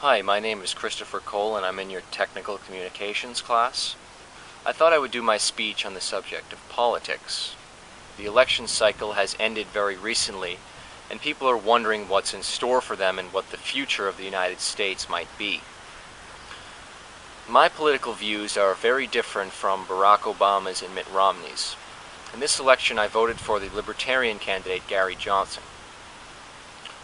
Hi, my name is Christopher Cole and I'm in your Technical Communications class. I thought I would do my speech on the subject of politics. The election cycle has ended very recently and people are wondering what's in store for them and what the future of the United States might be. My political views are very different from Barack Obama's and Mitt Romney's. In this election I voted for the Libertarian candidate Gary Johnson.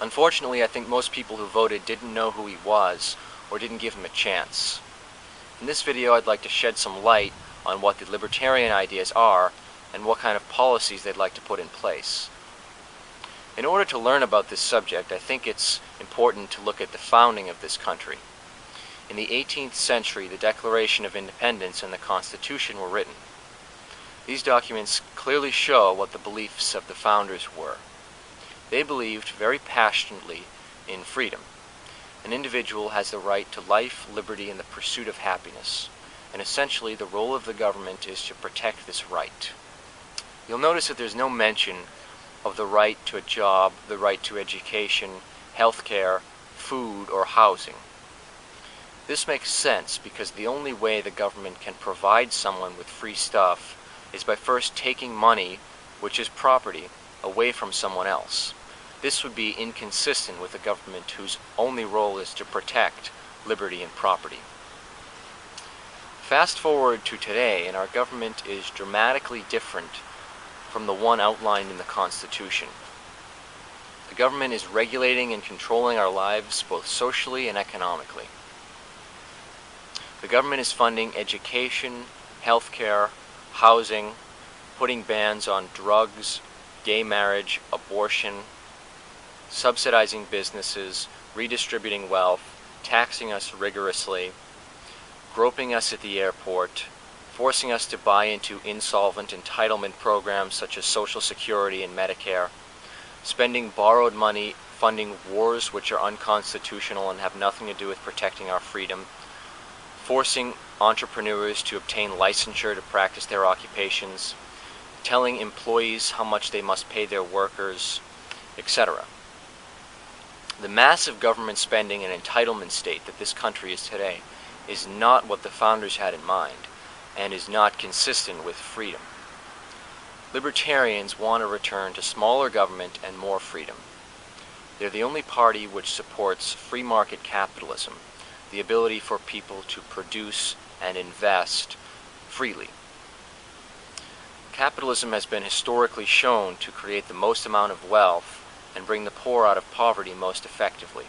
Unfortunately, I think most people who voted didn't know who he was or didn't give him a chance. In this video I'd like to shed some light on what the libertarian ideas are and what kind of policies they'd like to put in place. In order to learn about this subject, I think it's important to look at the founding of this country. In the 18th century, the Declaration of Independence and the Constitution were written. These documents clearly show what the beliefs of the founders were. They believed very passionately in freedom. An individual has the right to life, liberty, and the pursuit of happiness, and essentially the role of the government is to protect this right. You'll notice that there's no mention of the right to a job, the right to education, health care, food, or housing. This makes sense because the only way the government can provide someone with free stuff is by first taking money, which is property, away from someone else. This would be inconsistent with a government whose only role is to protect liberty and property. Fast forward to today, and our government is dramatically different from the one outlined in the Constitution. The government is regulating and controlling our lives both socially and economically. The government is funding education, healthcare, housing, putting bans on drugs, gay marriage, abortion, subsidizing businesses, redistributing wealth, taxing us rigorously, groping us at the airport, forcing us to buy into insolvent entitlement programs such as Social Security and Medicare, spending borrowed money funding wars which are unconstitutional and have nothing to do with protecting our freedom, forcing entrepreneurs to obtain licensure to practice their occupations, telling employees how much they must pay their workers, etc. The massive government spending and entitlement state that this country is today is not what the founders had in mind and is not consistent with freedom. Libertarians want to return to smaller government and more freedom. They're the only party which supports free market capitalism, the ability for people to produce and invest freely. Capitalism has been historically shown to create the most amount of wealth and bring the poor out of poverty most effectively.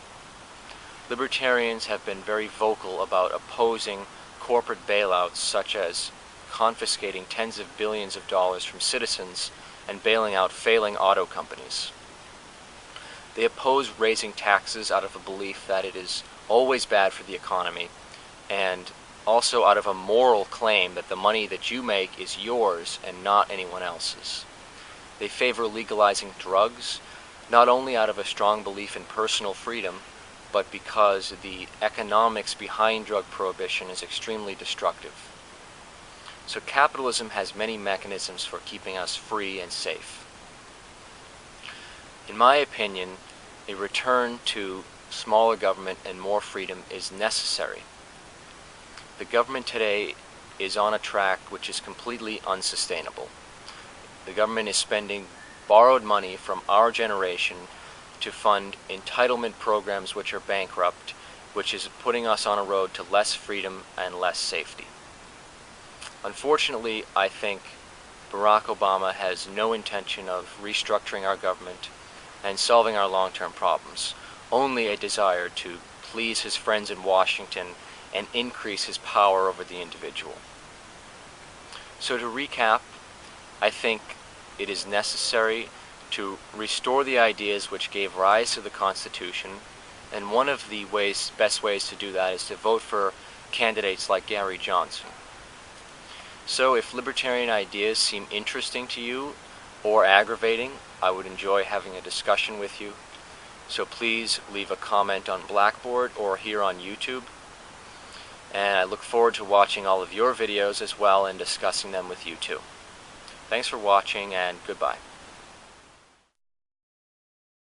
Libertarians have been very vocal about opposing corporate bailouts such as confiscating tens of billions of dollars from citizens and bailing out failing auto companies. They oppose raising taxes out of a belief that it is always bad for the economy, and also out of a moral claim that the money that you make is yours and not anyone else's. They favor legalizing drugs, not only out of a strong belief in personal freedom, but because the economics behind drug prohibition is extremely destructive. So capitalism has many mechanisms for keeping us free and safe. In my opinion, a return to smaller government and more freedom is necessary. The government today is on a track which is completely unsustainable. The government is spending borrowed money from our generation to fund entitlement programs which are bankrupt, which is putting us on a road to less freedom and less safety. Unfortunately, I think Barack Obama has no intention of restructuring our government and solving our long-term problems, only a desire to please his friends in Washington and increase his power over the individual. So to recap, I think it is necessary to restore the ideas which gave rise to the Constitution, and one of the best ways to do that is to vote for candidates like Gary Johnson. So if libertarian ideas seem interesting to you or aggravating, I would enjoy having a discussion with you. So please leave a comment on Blackboard or here on YouTube. And I look forward to watching all of your videos as well and discussing them with you too. Thanks for watching, and goodbye.